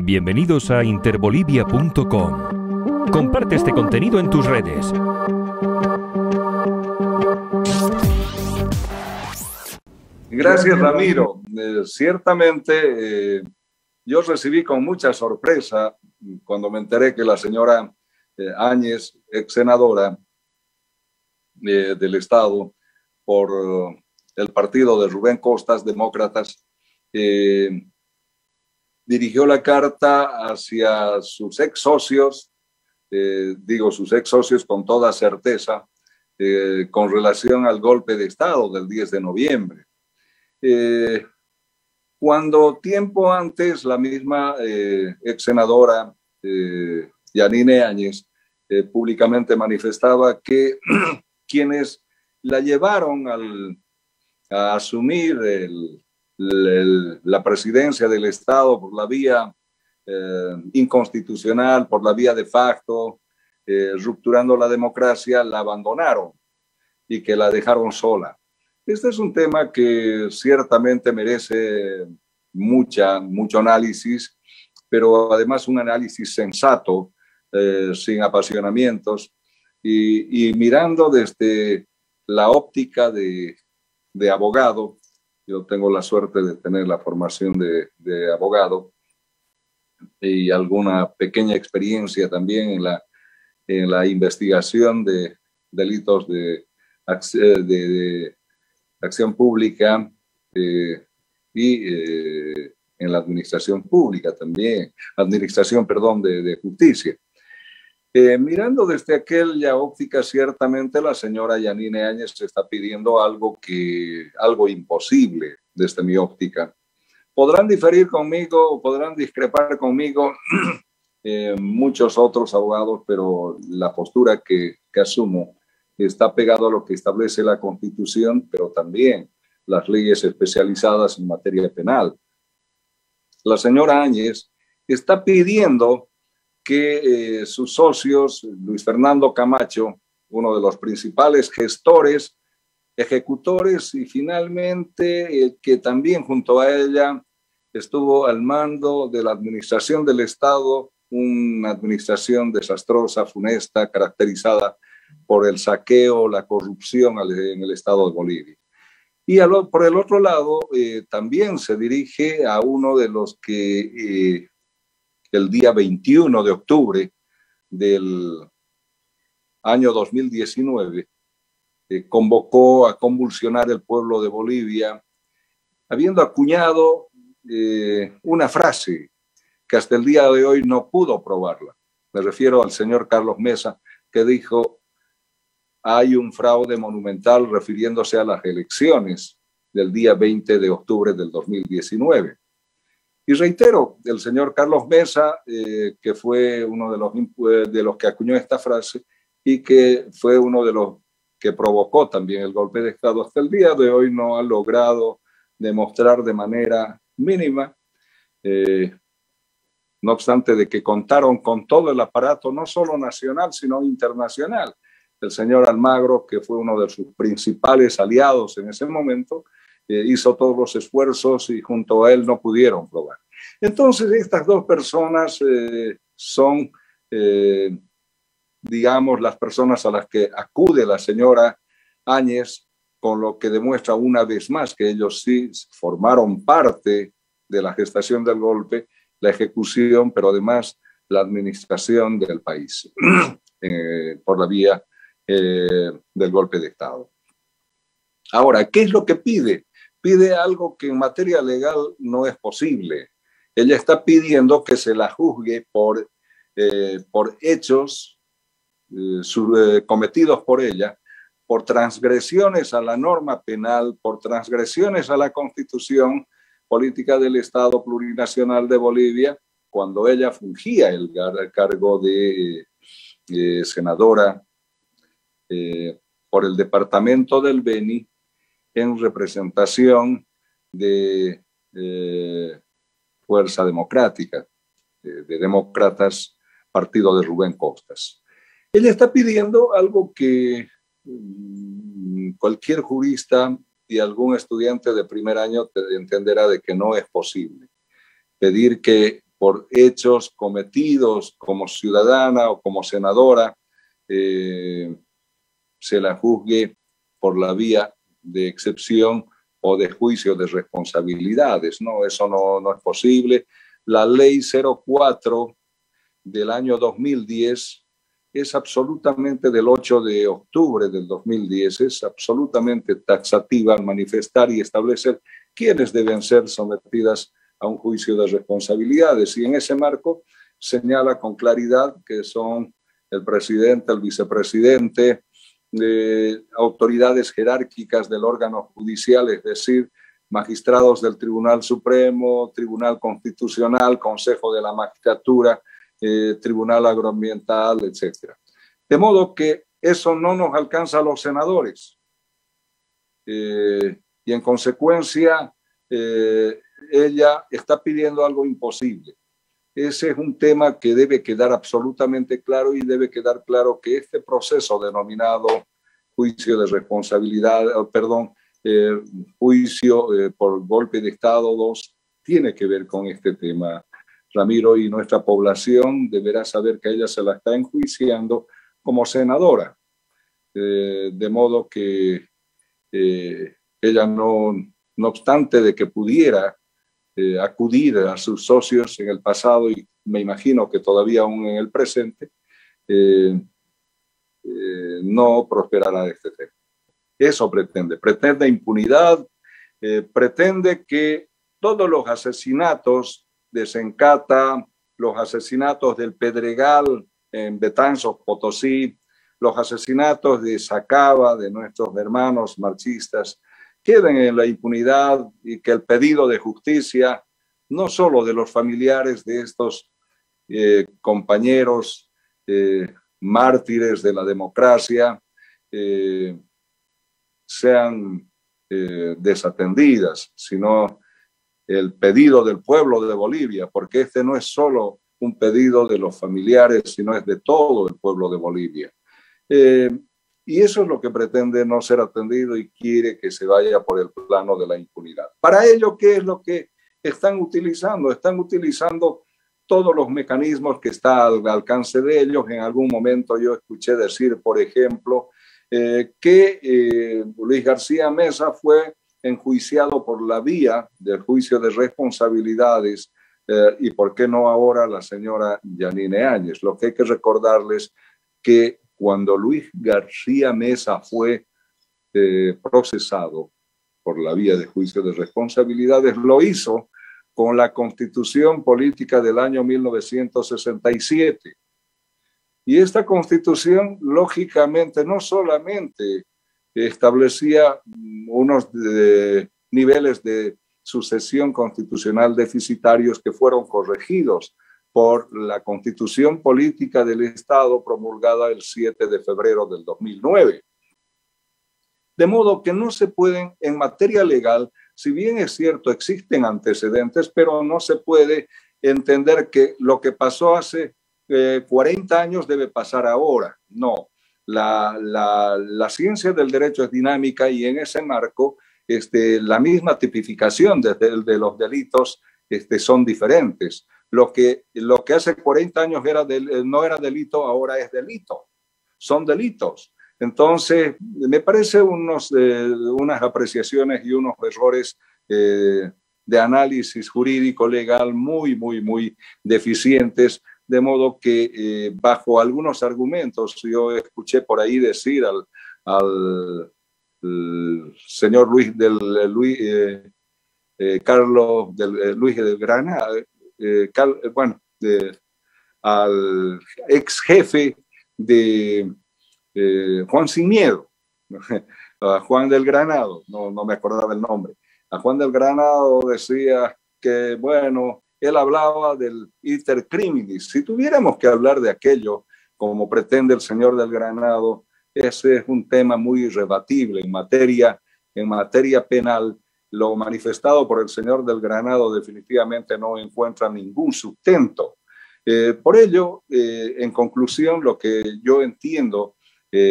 Bienvenidos a interbolivia.com. Comparte este contenido en tus redes. Gracias, Ramiro. Ciertamente, yo recibí con mucha sorpresa cuando me enteré que la señora Áñez, ex senadora del Estado por el partido de Rubén Costas, Demócratas, dirigió la carta hacia sus ex socios, digo sus ex socios con toda certeza, con relación al golpe de Estado del 10 de noviembre. Cuando tiempo antes la misma ex senadora Yanine Áñez públicamente manifestaba que quienes la llevaron a asumir la presidencia del Estado por la vía inconstitucional, por la vía de facto, rupturando la democracia, la abandonaron y que la dejaron sola. Este es un tema que ciertamente merece mucho análisis, pero además un análisis sensato, sin apasionamientos, y mirando desde la óptica de abogado. Yo tengo la suerte de tener la formación de abogado y alguna pequeña experiencia también en la investigación de delitos de acción pública y en la administración pública también, de justicia. Mirando desde aquella óptica, ciertamente la señora Yanine Áñez está pidiendo algo imposible desde mi óptica. Podrán diferir conmigo o podrán discrepar conmigo muchos otros abogados, pero la postura que asumo está pegado a lo que establece la Constitución, pero también las leyes especializadas en materia penal. La señora Áñez está pidiendo que sus socios, Luis Fernando Camacho, uno de los principales gestores, ejecutores y finalmente que también junto a ella estuvo al mando de la administración del Estado, una administración desastrosa, funesta, caracterizada por el saqueo, la corrupción en el Estado de Bolivia. Y por el otro lado, también se dirige a uno de los que el día 21 de octubre del año 2019 convocó a convulsionar el pueblo de Bolivia, habiendo acuñado una frase que hasta el día de hoy no pudo probarla. Me refiero al señor Carlos Mesa, que dijo: hay un fraude monumental, refiriéndose a las elecciones del día 20 de octubre del 2019. Y reitero, el señor Carlos Mesa, que fue uno de los que acuñó esta frase y que fue uno de los que provocó también el golpe de Estado, hasta el día de hoy no ha logrado demostrar de manera mínima, no obstante de que contaron con todo el aparato, no solo nacional, sino internacional. El señor Almagro, que fue uno de sus principales aliados en ese momento, hizo todos los esfuerzos y junto a él no pudieron probar. Entonces, estas dos personas son, digamos, las personas a las que acude la señora Áñez, con lo que demuestra una vez más que ellos sí formaron parte de la gestación del golpe, la ejecución, pero además la administración del país por la vía del golpe de Estado. Ahora, ¿qué es lo que pide? Pide algo que en materia legal no es posible. Ella está pidiendo que se la juzgue por hechos cometidos por ella, por transgresiones a la norma penal, por transgresiones a la Constitución Política del Estado Plurinacional de Bolivia, cuando ella fungía el cargo de senadora por el departamento del Beni, en representación de Fuerza Democrática, de Demócratas, partido de Rubén Costas. Ella está pidiendo algo que cualquier jurista y algún estudiante de primer año entenderá de que no es posible. Pedir que por hechos cometidos como ciudadana o como senadora, se la juzgue por la vía de excepción o de juicio de responsabilidades. No, eso no es posible. La ley 04 del año 2010 es absolutamente, del 8 de octubre del 2010, es absolutamente taxativa al manifestar y establecer quiénes deben ser sometidas a un juicio de responsabilidades. Y en ese marco señala con claridad que son el presidente, el vicepresidente, autoridades jerárquicas del órgano judicial, es decir, magistrados del Tribunal Supremo, Tribunal Constitucional, Consejo de la Magistratura, Tribunal Agroambiental, etc. De modo que eso no nos alcanza a los senadores. Y en consecuencia, ella está pidiendo algo imposible. Ese es un tema que debe quedar absolutamente claro, y debe quedar claro que este proceso denominado juicio de responsabilidad, juicio por golpe de Estado 2, tiene que ver con este tema, Ramiro, y nuestra población deberá saber que ella se la está enjuiciando como senadora, de modo que ella no obstante de que pudiera acudir a sus socios en el pasado, y me imagino que todavía aún en el presente, no prosperará este tema. Eso pretende impunidad, pretende que todos los asesinatos de Sencata, los asesinatos del Pedregal en Betanzos, Potosí, los asesinatos de Sacaba, de nuestros hermanos marxistas, queden en la impunidad, y que el pedido de justicia, no solo de los familiares de estos compañeros mártires de la democracia, sean desatendidas, sino el pedido del pueblo de Bolivia, porque este no es solo un pedido de los familiares, sino es de todo el pueblo de Bolivia. Y eso es lo que pretende no ser atendido, y quiere que se vaya por el plano de la impunidad. Para ello, ¿qué es lo que están utilizando? Están utilizando todos los mecanismos que están al alcance de ellos. En algún momento yo escuché decir, por ejemplo, que Luis García Meza fue enjuiciado por la vía del juicio de responsabilidades, y por qué no ahora la señora Yanine Áñez. Lo que hay que recordarles que cuando Luis García Meza fue procesado por la vía de juicio de responsabilidades, lo hizo con la Constitución Política del año 1967. Y esta Constitución, lógicamente, no solamente establecía unos niveles de sucesión constitucional deficitarios que fueron corregidos por la Constitución Política del Estado promulgada el 7 de febrero del 2009. De modo que no se pueden, en materia legal, si bien es cierto, existen antecedentes, pero no se puede entender que lo que pasó hace 40 años debe pasar ahora. No, la ciencia del derecho es dinámica, y en ese marco la misma tipificación de los delitos son diferentes. Lo que hace 40 años no era delito, ahora es delito. Son delitos. Entonces, me parece unas apreciaciones y unos errores de análisis jurídico legal muy, muy, muy deficientes, de modo que bajo algunos argumentos, yo escuché por ahí decir al señor Carlos del Granado, al ex jefe de Juan Sin Miedo, a Juan del Granado, no me acordaba el nombre. A Juan del Granado decía que, bueno, él hablaba del iter criminis. Si tuviéramos que hablar de aquello, como pretende el señor del Granado, ese es un tema muy irrebatible en materia penal. Lo manifestado por el señor del Granado definitivamente no encuentra ningún sustento. Por ello, en conclusión, lo que yo entiendo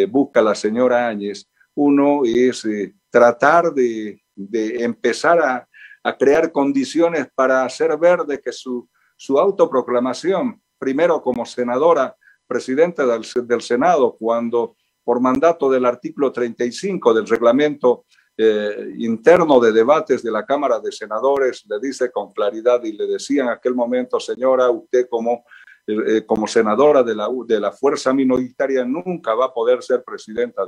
busca la señora Áñez, uno es tratar de empezar a crear condiciones para hacer ver de que su su autoproclamación, primero como senadora, presidenta del Senado, cuando por mandato del artículo 35 del reglamento interno de debates de la Cámara de Senadores, le dice con claridad y le decía en aquel momento, señora, usted como senadora de la fuerza minoritaria nunca va a poder ser presidenta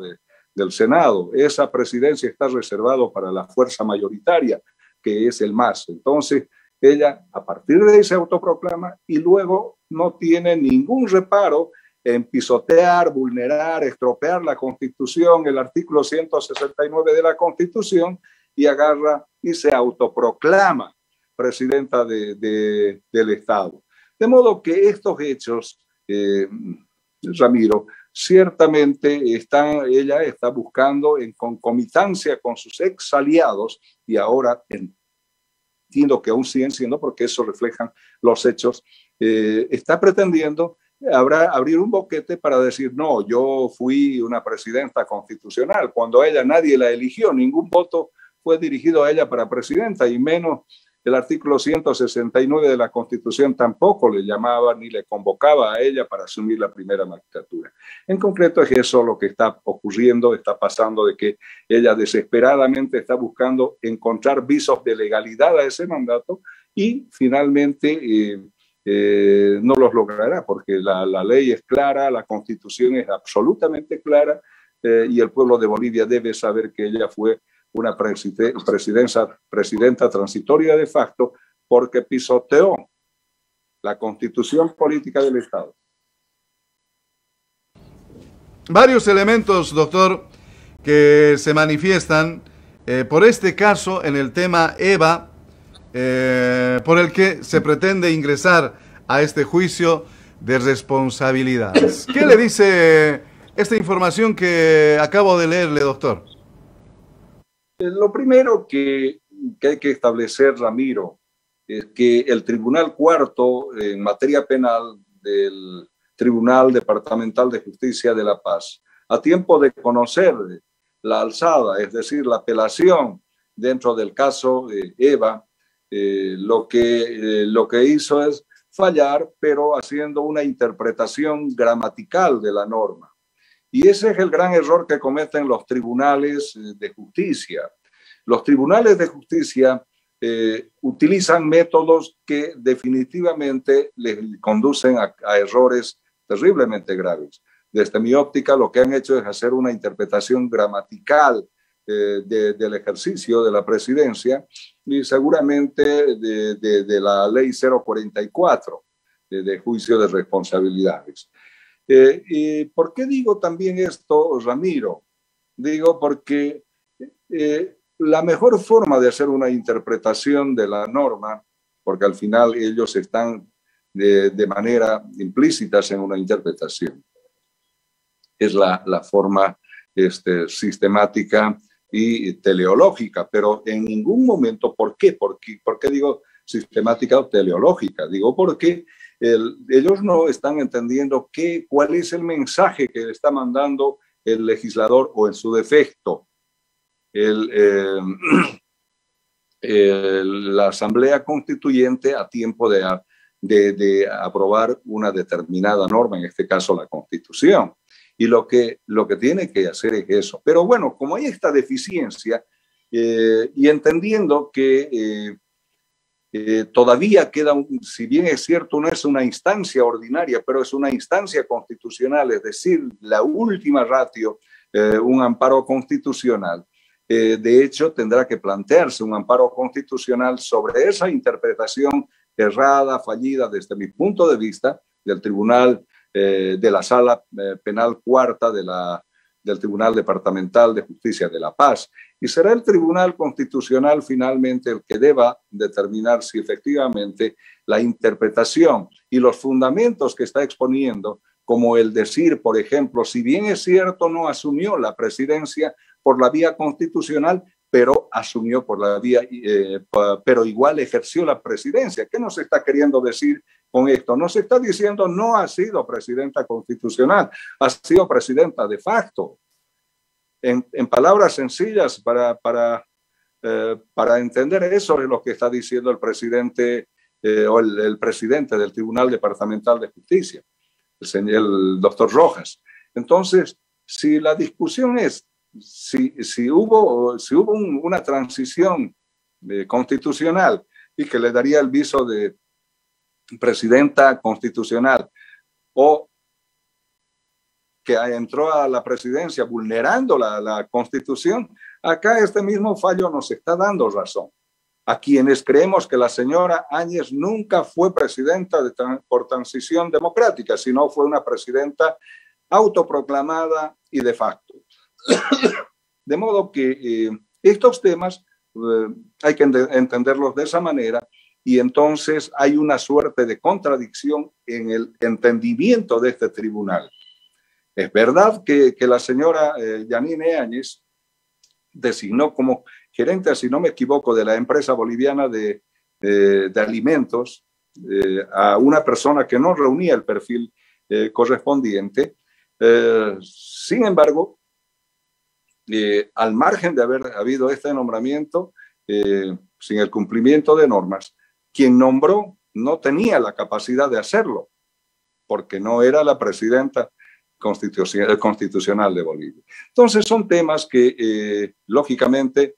del Senado. Esa presidencia está reservada para la fuerza mayoritaria, que es el MAS. Entonces, ella a partir de ahí se autoproclama y luego no tiene ningún reparo en pisotear, vulnerar, estropear la Constitución, el artículo 169 de la Constitución, y agarra y se autoproclama presidenta del Estado. De modo que estos hechos, Ramiro, ciertamente ella está buscando en concomitancia con sus ex aliados, y ahora entiendo que aún siguen siendo, porque eso reflejan los hechos, está pretendiendo abrir un boquete para decir, no, yo fui una presidenta constitucional, cuando a ella nadie la eligió, ningún voto fue dirigido a ella para presidenta, y menos el artículo 169 de la Constitución tampoco le llamaba ni le convocaba a ella para asumir la primera magistratura. En concreto es eso lo que está ocurriendo, está pasando, de que ella desesperadamente está buscando encontrar visos de legalidad a ese mandato y finalmente no los logrará, porque la ley es clara, la Constitución es absolutamente clara, y el pueblo de Bolivia debe saber que ella fue una presidenta transitoria de facto porque pisoteó la Constitución política del Estado. Varios elementos, doctor, que se manifiestan por este caso en el tema EVA, por el que se pretende ingresar a este juicio de responsabilidades. ¿Qué le dice esta información que acabo de leerle, doctor? Lo primero que hay que establecer, Ramiro, es que el Tribunal Cuarto en materia penal del Tribunal Departamental de Justicia de La Paz, a tiempo de conocer la alzada, es decir, la apelación dentro del caso EVA, lo que hizo es fallar, pero haciendo una interpretación gramatical de la norma. Y ese es el gran error que cometen los tribunales de justicia. Los tribunales de justicia utilizan métodos que definitivamente les conducen a errores terriblemente graves. Desde mi óptica, lo que han hecho es hacer una interpretación gramatical del ejercicio de la presidencia y seguramente de la ley 044 de juicio de responsabilidades. ¿Y por qué digo también esto, Ramiro? Digo porque la mejor forma de hacer una interpretación de la norma, porque al final ellos están de manera implícita en una interpretación, es la forma sistemática y teleológica, pero en ningún momento, ¿por qué? ¿Por qué digo sistemática o teleológica? Digo porque ellos no están entendiendo cuál es el mensaje que está mandando el legislador o en su defecto la Asamblea Constituyente a tiempo de aprobar una determinada norma, en este caso la Constitución. Y lo que tiene que hacer es eso. Pero bueno, como hay esta deficiencia y entendiendo que todavía queda, si bien es cierto, no es una instancia ordinaria, pero es una instancia constitucional, es decir, la última ratio, un amparo constitucional. De hecho, tendrá que plantearse un amparo constitucional sobre esa interpretación errada, fallida desde mi punto de vista, del Tribunal de la Sala Penal Cuarta del Tribunal Departamental de Justicia de La Paz. Y será el Tribunal Constitucional finalmente el que deba determinar si efectivamente la interpretación y los fundamentos que está exponiendo, como el decir, por ejemplo, si bien es cierto, no asumió la presidencia por la vía constitucional, pero asumió por la vía, pero igual ejerció la presidencia. ¿Qué nos está queriendo decir con esto? Nos está diciendo no ha sido presidenta constitucional, ha sido presidenta de facto. En palabras sencillas, para entender eso es lo que está diciendo el presidente o el presidente del Tribunal Departamental de Justicia, el doctor Rojas. Entonces, si la discusión es si hubo una transición constitucional y que le daría el viso de presidenta constitucional, o que entró a la presidencia vulnerando la Constitución, acá este mismo fallo nos está dando razón. A quienes creemos que la señora Áñez nunca fue presidenta por transición democrática, sino fue una presidenta autoproclamada y de facto. De modo que estos temas hay que entenderlos de esa manera, y entonces hay una suerte de contradicción en el entendimiento de este tribunal. Es verdad que la señora Yanine Áñez designó como gerente, si no me equivoco, de la empresa boliviana de alimentos a una persona que no reunía el perfil correspondiente. Sin embargo, al margen de haber habido este nombramiento, sin el cumplimiento de normas, quien nombró no tenía la capacidad de hacerlo, porque no era la presidenta constitucional de Bolivia. Entonces son temas que, lógicamente,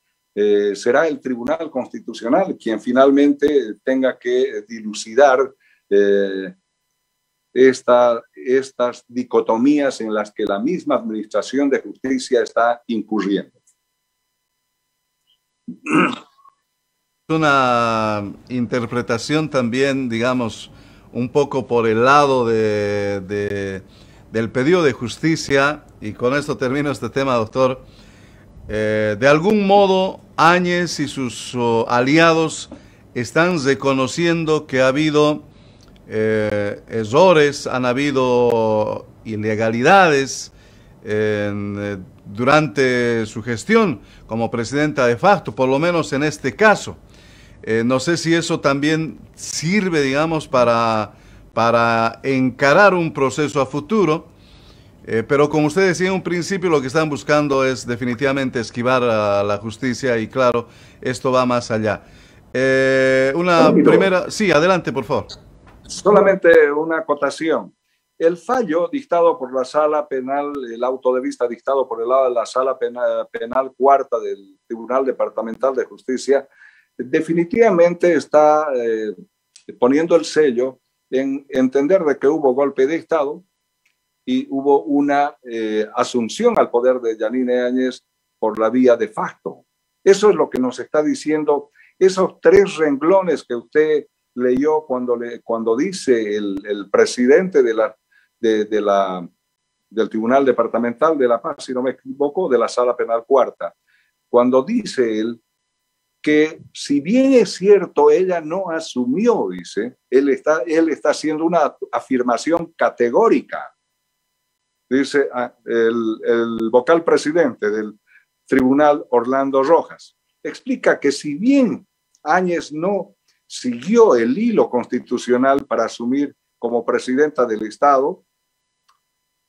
será el Tribunal Constitucional quien finalmente tenga que dilucidar estas dicotomías en las que la misma Administración de Justicia está incurriendo. Una interpretación también, digamos, un poco por el lado del pedido de justicia, y con esto termino este tema, doctor. De algún modo, Áñez y sus aliados están reconociendo que ha habido errores, han habido ilegalidades durante su gestión como presidenta de facto, por lo menos en este caso. No sé si eso también sirve, digamos, para encarar un proceso a futuro, pero como usted decía en un principio, lo que están buscando es definitivamente esquivar a la justicia, y claro, esto va más allá. Sí, adelante, por favor. Solamente una acotación. El fallo dictado por la Sala Penal, el auto de vista dictado por el lado de la Sala Penal Cuarta del Tribunal Departamental de Justicia, definitivamente está poniendo el sello en entender de que hubo golpe de Estado y hubo una asunción al poder de Yanine Áñez por la vía de facto. Eso es lo que nos está diciendo esos 3 renglones que usted leyó cuando dice el presidente del Tribunal Departamental de La Paz, si no me equivoco, de la Sala Penal Cuarta, cuando dice él que si bien es cierto, ella no asumió, dice, él está haciendo una afirmación categórica. Dice el vocal presidente del tribunal, Orlando Rojas, explica que si bien Áñez no siguió el hilo constitucional para asumir como presidenta del Estado,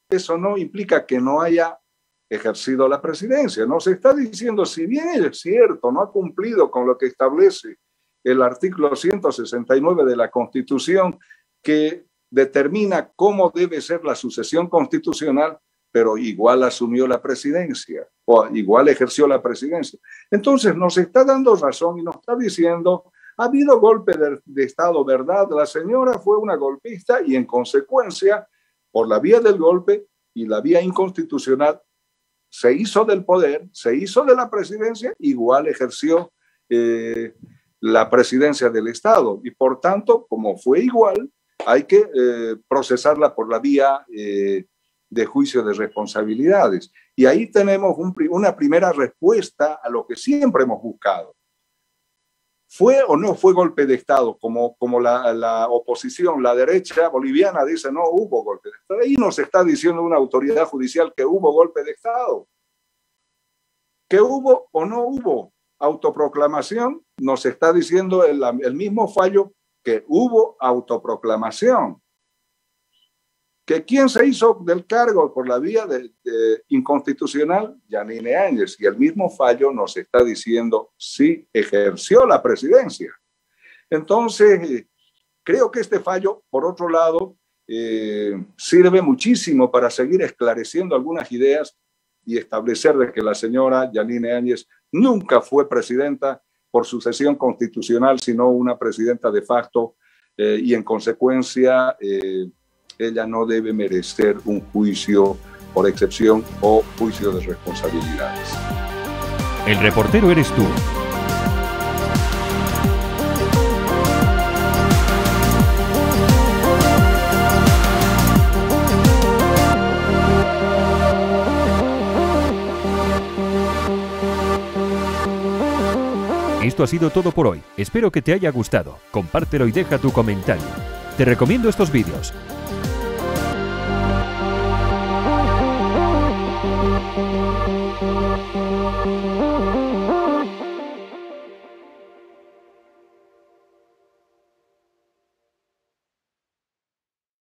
eso no implica que no haya ejercido la presidencia. Nos está diciendo, si bien es cierto, no ha cumplido con lo que establece el artículo 169 de la Constitución, que determina cómo debe ser la sucesión constitucional, pero igual asumió la presidencia o igual ejerció la presidencia. Entonces nos está dando razón y nos está diciendo, ha habido golpe de Estado, ¿verdad? La señora fue una golpista y en consecuencia, por la vía del golpe y la vía inconstitucional, se hizo del poder, se hizo de la presidencia, igual ejerció la presidencia del Estado. Y por tanto, como fue igual, hay que procesarla por la vía de juicio de responsabilidades. Y ahí tenemos una primera respuesta a lo que siempre hemos buscado. ¿Fue o no fue golpe de Estado? Como la oposición, la derecha boliviana dice no hubo golpe de Estado. Ahí nos está diciendo una autoridad judicial que hubo golpe de Estado. ¿Que hubo o no hubo autoproclamación? Nos está diciendo el mismo fallo que hubo autoproclamación. ¿Que quién se hizo del cargo por la vía de inconstitucional? Yanine Áñez. Y el mismo fallo nos está diciendo sí ejerció la presidencia. Entonces, Creo que este fallo, por otro lado, sirve muchísimo para seguir esclareciendo algunas ideas y establecer de que la señora Yanine Áñez nunca fue presidenta por sucesión constitucional, sino una presidenta de facto, y en consecuencia ella no debe merecer un juicio por excepción o juicio de responsabilidades. El reportero eres tú. Esto ha sido todo por hoy. Espero que te haya gustado. Compártelo y deja tu comentario. Te recomiendo estos vídeos.